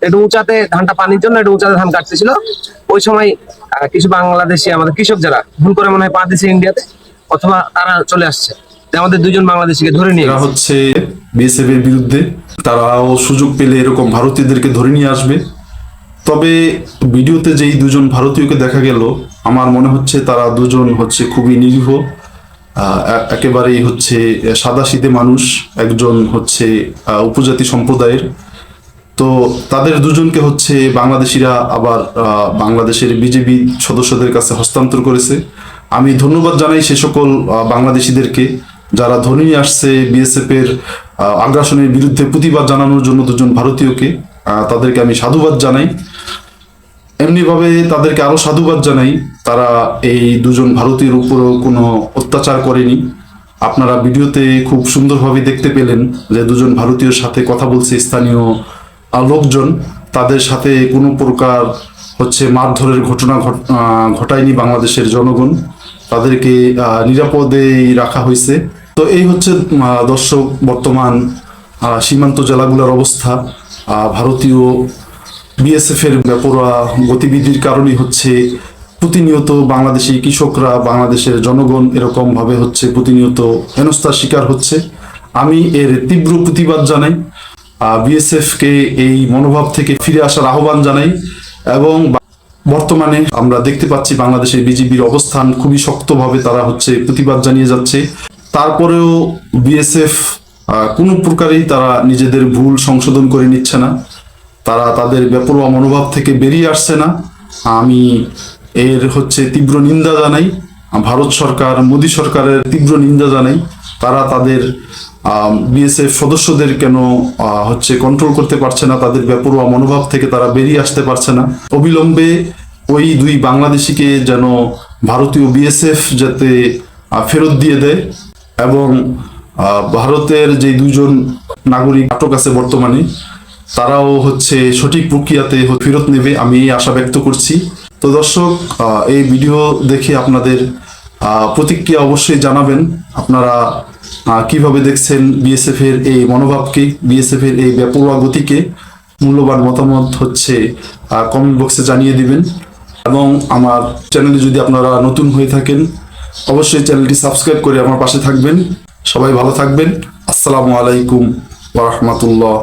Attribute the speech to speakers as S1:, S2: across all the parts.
S1: একটু উঁচাতে ধানটা পানির জন্য একটু উঁচাতে ধান কাটতেছিল। ওই সময় কিছু বাংলাদেশি আমাদের কৃষক যারা ভুল করে মনে হয় পা দিয়েছে ইন্ডিয়াতে, অথবা তারা চলে আসছে, আমাদের দুইজন বাংলাদেশিকে ধরে নিয়ে
S2: হচ্ছে বিএসএফ এর বিরুদ্ধে। তারাও সুযোগ পেলে এরকম ভারতীয়দেরকে ধরে নিয়ে আসবে। তবে ভিডিওতে যেই দুজন ভারতীয়কে দেখা গেল, আমার মনে হচ্ছে তারা দুজন হচ্ছে খুবই নিরীহ, একেবারেই হচ্ছে সাদাসিধে মানুষ। একজন হচ্ছে উপজাতি সম্প্রদায়ের। তো তাদের দুজনকে হচ্ছে বাংলাদেশিরা আবার বাংলাদেশের বিজেপি সদস্যদের কাছে হস্তান্তর করেছে। আমি ধন্যবাদ জানাই সে সকল বাংলাদেশিদেরকে যারা ধরে নিয়ে আসছে বিএসএফ এর আগ্রাসনের বিরুদ্ধে প্রতিবাদ জানানোর জন্য দুজন ভারতীয়কে। তাদেরকে আমি সাধুবাদ জানাই। এমনিভাবে তাদেরকে আরো সাধুবাদ জানাই, তারা এই দুজন ভারতীয়ের উপরও কোনো অত্যাচার করেনি। আপনারা ভিডিওতে খুব সুন্দরভাবে দেখতে পেলেন যে দুজন ভারতীয়র সাথে কথা বলছে স্থানীয় লোকজন। তাদের সাথে কোনো প্রকার হচ্ছে মারধরের ঘটনা ঘটায়নি বাংলাদেশের জনগণ। তাদেরকে নিরাপদেই রাখা হয়েছে। তো এই হচ্ছে দর্শক বর্তমান সীমান্ত জেলাগুলোর অবস্থা। ভারতীয় বিএসএফ এর বেপরোয়া গতিবিধির কারণে হচ্ছে প্রতিনিয়ত বাংলাদেশি কৃষকরা, বাংলাদেশের জনগণ এরকম ভাবে হচ্ছে প্রতিনিয়ত হেনস্থার শিকার হচ্ছে। আমি এর তীব্র প্রতিবাদ জানাই। বিএসএফ কে এই মনোভাব থেকে ফিরে আসার আহ্বান জানাই। এবং বর্তমানে আমরা দেখতে পাচ্ছি বাংলাদেশের বিজেপির অবস্থান খুবই শক্তভাবে তারা হচ্ছে প্রতিবাদ জানিয়ে যাচ্ছে। তারপরেও বিএসএফ কোনো প্রকারেই তারা নিজেদের ভুল সংশোধন করে নিচ্ছে না। তারা তাদের বেপরোয়া মনোভাব থেকে বেরিয়ে আসছে না। আমি এর হচ্ছে তীব্র নিন্দা জানাই। ভারত সরকার, মোদী সরকারের তীব্র নিন্দা জানাই। তারা তাদের বিএসএফ সদস্যদের কেন হচ্ছে কন্ট্রোল করতে পারছে না, তাদের বেপরোয়া মনোভাব থেকে তারা বেরিয়ে আসতে পারছে না। অবিলম্বে ওই দুই বাংলাদেশিকে যেন ভারতীয় বিএসএফ যাতে ফেরত দিয়ে দেয়, এবং ভারতের যে দুজন নাগরিক আটক আছে বর্তমানে, তারাও হচ্ছে সঠিক প্রক্রিয়াতে ফেরত নেবে, আমি এই আশা ব্যক্ত করছি। তো দর্শক, এই ভিডিও দেখে আপনাদের প্রতিক্রিয়া অবশ্যই জানাবেন। আপনারা কিভাবে দেখছেন বিএসএফ এর এই মনোভাবকে, বিএসএফ এর এই বেপরোয়া গতিকে? মূল্যবান মতামত হচ্ছে কমেন্ট বক্সে জানিয়ে দিবেন। এবং আমার চ্যানেলে যদি আপনারা নতুন হয়ে থাকেন, অবশ্যই চ্যানেলটি সাবস্ক্রাইব করে আমার পাশে থাকবেন। সবাই ভালো থাকবেন। আসসালামু আলাইকুম ওয়া রাহমাতুল্লাহ।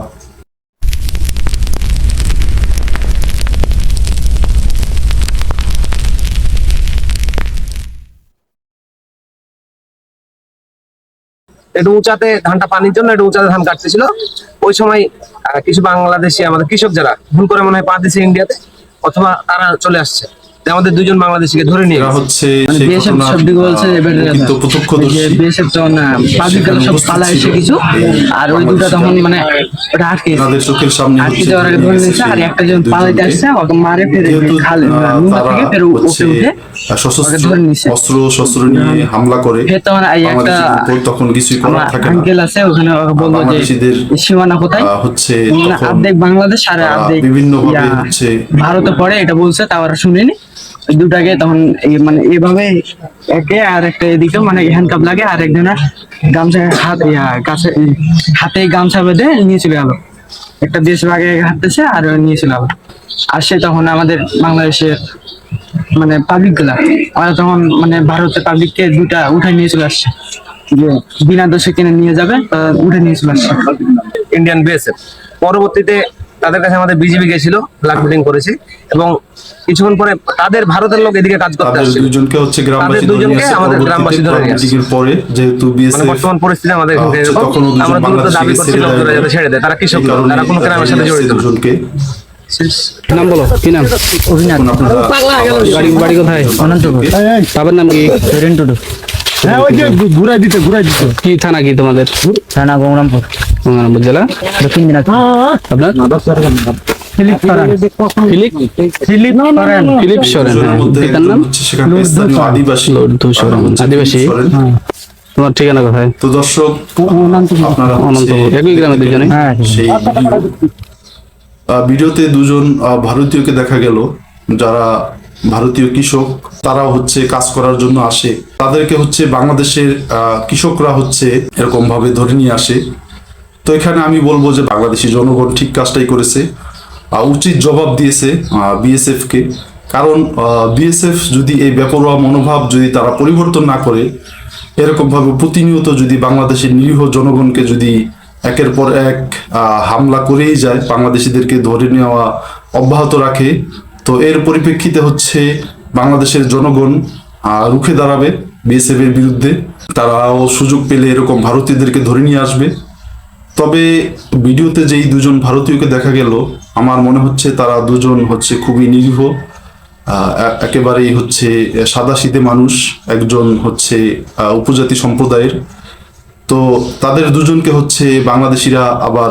S1: একটু উঁচাতে ধানটা পানির জন্য একটু উঁচাতে ধান কাটতেছিল। ওই সময় কিছু বাংলাদেশি আমাদের কৃষক যারা ভুল করে মনে হয় পা দিয়েছে ইন্ডিয়াতে, অথবা তারা চলে আসছে, আমাদের দুজন বাংলাদেশিকে ধরে নিয়ে
S2: হচ্ছে
S3: আর ওই দুটো তখন মানে ওটা আটকে
S2: চোখের সামনে
S3: আটকে যাওয়ার আগে ধরে নিয়েছে, আর একটা জন পালাইতে আসছে, ওকে মারে ফেলে খালে থেকে ফের ওকে উঠে
S2: অস্ত্র শস্ত্র নিয়ে হামলা করে। তখন কিছুই করার থাকে না।
S3: আঙ্কেল আছে ওখানে, বলবো যে সীমানা কোথায়
S2: হচ্ছে
S3: অর্ধেক বাংলাদেশ আর অর্ধেক
S2: বিভিন্ন ভাবে হচ্ছে
S3: ভারতে পড়ে, এটা বলছে, তাও আর শুনিনি। দুটাকে তখন মানে এভাবে একে আর একটা এদিকে মানে হ্যান্ডকাপ লাগে, আর একজনের গামছা হাতে গামছা বেঁধে নিয়ে চলে গেল। একটা দেশ আগে হাঁটতেছে আর নিয়ে চলে গেল। আর সে তখন আমাদের বাংলাদেশের মানে পাবলিক গুলা, আমরা তখন মানে ভারতের পাবলিককে দুটা উঠে নিয়ে চলে আসছে, যে বিনা দোষে কিনে নিয়ে যাবে, উঠে নিয়ে চলে আসছে
S1: ইন্ডিয়ান বিএসএফ। পরবর্তীতে তাদের কাছে আমাদের বিজেপি গেছিল, ব্ল্যাক মিটিং করেছি, এবং কিছুক্ষণ পরে তাদের ভারতের লোক এদিকে কাজ করতে আসছে।
S2: দুজনকে হচ্ছে
S1: দুজনকে আমাদের গ্রামবাসী ধরে নিয়ে আসছে।
S2: পরে যেহেতু বিএসএফ
S1: বর্তমান পরিস্থিতি আমাদের এখানে এরকম, আমরা দ্রুত দাবি করছি লোকজনের যাতে ছেড়ে দেয়। তারা কৃষক, তারা কোনো গ্রামের সাথে জড়িত না।
S3: নাম বলো, কি নাম? অভিনাথ। বাড়ি কোথায়? অনন্তপুর। বাবার নাম কি? রেন্টুডু।
S4: হ্যাঁ, ওই যে ঘুরাই দিতে
S3: কি থানা কি তোমাদের? থানা গঙ্গারামপুর জেলা, দক্ষিণ দিনাজপুর। আপনার ফিলিপ সরেন। পিতার নাম আদিবাসী। তোমার ঠিকানা কোথায়?
S2: তো দর্শক,
S3: অনন্তপুর, একই গ্রামে দুজনে।
S2: ভিডিওতে দুজন ভারতীয়কে দেখা গেল, যারা ভারতীয় কৃষক। তারা হচ্ছে কাজ করার জন্য আসে, তাদেরকে হচ্ছে বাংলাদেশের কৃষকরা হচ্ছে এরকম ভাবে ধরে নিয়ে আসে। তো এখানে আমি বলবো যে বাংলাদেশি জনগণ ঠিক কাজটাই করেছে। উচিত জবাব দিয়েছে বিএসএফ কে। কারণ বিএসএফ যদি এই বেপরোয়া মনোভাব যদি তারা পরিবর্তন না করে, এরকম ভাবে প্রতিনিয়ত যদি বাংলাদেশের নিরীহ জনগণকে যদি একের পর এক হামলা করেই যায়, বাংলাদেশিদেরকে ধরে নেওয়া অব্যাহত রাখে, তো এর পরিপ্রেক্ষিতে হচ্ছে বাংলাদেশের জনগণ রুখে দাঁড়াবে বিএসএফ এর বিরুদ্ধে। তারাও সুযোগ পেলে এরকম ভারতীয়দেরকে ধরে নিয়ে আসবে। তবে ভিডিওতে যেই দুজন ভারতীয়কে দেখা গেল, আমার মনে হচ্ছে তারা দুজন হচ্ছে খুবই নিরীহ, একেবারেই হচ্ছে সাদাসিধে মানুষ, একজন হচ্ছে উপজাতি সম্প্রদায়ের। তো তাদের দুজনকে হচ্ছে বাংলাদেশিরা আবার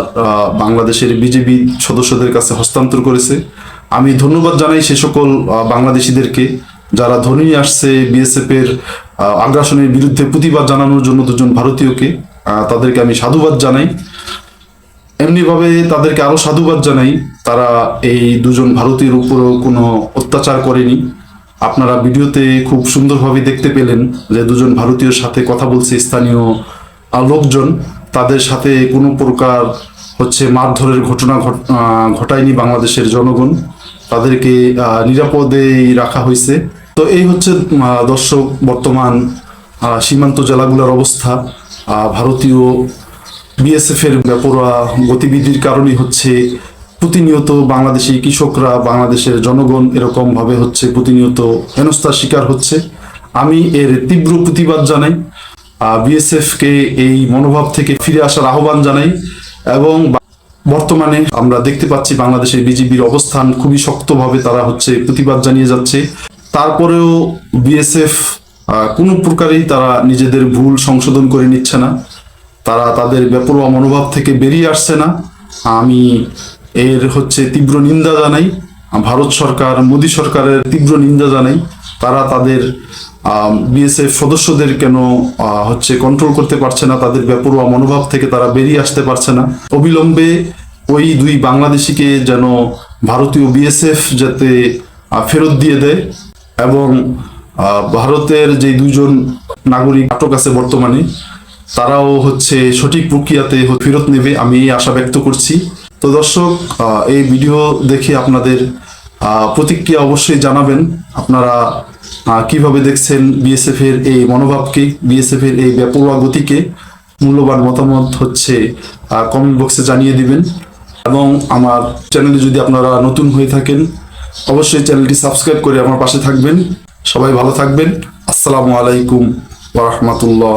S2: বাংলাদেশের বিজেপি সদস্যদের কাছে হস্তান্তর করেছে। আমি ধন্যবাদ জানাই সে সকল বাংলাদেশিদেরকে যারা ধরে নিয়ে আসছে বিএসএফ এর আগ্রাসনের বিরুদ্ধে প্রতিবাদ জানানোর জন্য দুজন ভারতীয়কে। তাদেরকে আমি সাধুবাদ জানাই। এমনিভাবে তাদেরকে আরো সাধুবাদ জানাই, তারা এই দুজন ভারতীয়ের উপরও কোনো অত্যাচার করেনি। আপনারা ভিডিওতে খুব সুন্দরভাবে দেখতে পেলেন যে দুজন ভারতীয়র সাথে কথা বলছে স্থানীয় লোকজন, তাদের সাথে কোনো প্রকার হচ্ছে মারধরের ঘটনা ঘটায়নি বাংলাদেশের জনগণ, তাদেরকে নিরাপদেই রাখা হয়েছে। তো এই হচ্ছে দর্শক বর্তমান সীমান্ত জেলাগুলোর অবস্থা। ভারতীয় বিএসএফ এর বেপরোয়া গতিবিধির কারণে হচ্ছে প্রতিনিয়ত বাংলাদেশি কৃষকরা, বাংলাদেশের জনগণ এরকম ভাবে হচ্ছে প্রতিনিয়ত হেনস্থার শিকার হচ্ছে। আমি এর তীব্র প্রতিবাদ জানাই, বিএসএফ কে এই মনোভাব থেকে ফিরে আসার আহ্বান জানাই। এবং বর্তমানে আমরা দেখতে পাচ্ছি বাংলাদেশের বিজেপির অবস্থান খুবই শক্তভাবে তারা হচ্ছে প্রতিবাদ জানিয়ে যাচ্ছে। তারপরেও বিএসএফ কোনো প্রকারেই তারা নিজেদের ভুল সংশোধন করে নিচ্ছে না, তারা তাদের বেপরোয়া মনোভাব থেকে বেরিয়ে আসছে না। আমি এর হচ্ছে তীব্র নিন্দা জানাই, ভারত সরকার, মোদী সরকারের তীব্র নিন্দা জানাই। তারা তাদের বিএসএফ সদস্যদের কেন হচ্ছে কন্ট্রোল করতে পারছে না, তাদের বেপরোয়া মনোভাব থেকে তারা বেরিয়ে আসতে পারছে না। অবিলম্বে ওই দুই বাংলাদেশিকে যেন ভারতীয় বিএসএফ যাতে ফেরত দিয়ে দেয়, এবং ভারতের যে দুইজন নাগরিক আটক আছে বর্তমানে, তারাও হচ্ছে সঠিক প্রক্রিয়াতে ফেরত নেবে, আমি এই আশা ব্যক্ত করছি। তো দর্শক, এই ভিডিও দেখে আপনাদের প্রতিক্রিয়া অবশ্যই জানাবেন। আপনারা কিভাবে দেখছেন বিএসএফ এর এই মনোভাবকে, বিএসএফ এর এই বেপরোয়া গতিকে? মূল্যবান মতামত হচ্ছে কমেন্ট বক্সে জানিয়ে দিবেন। এবং আমার চ্যানেলে যদি আপনারা নতুন হয়ে থাকেন, অবশ্যই চ্যানেলটি সাবস্ক্রাইব করে আমার পাশে থাকবেন। সবাই ভালো থাকবেন। আসসালামু আলাইকুম ওয়া রাহমাতুল্লাহ।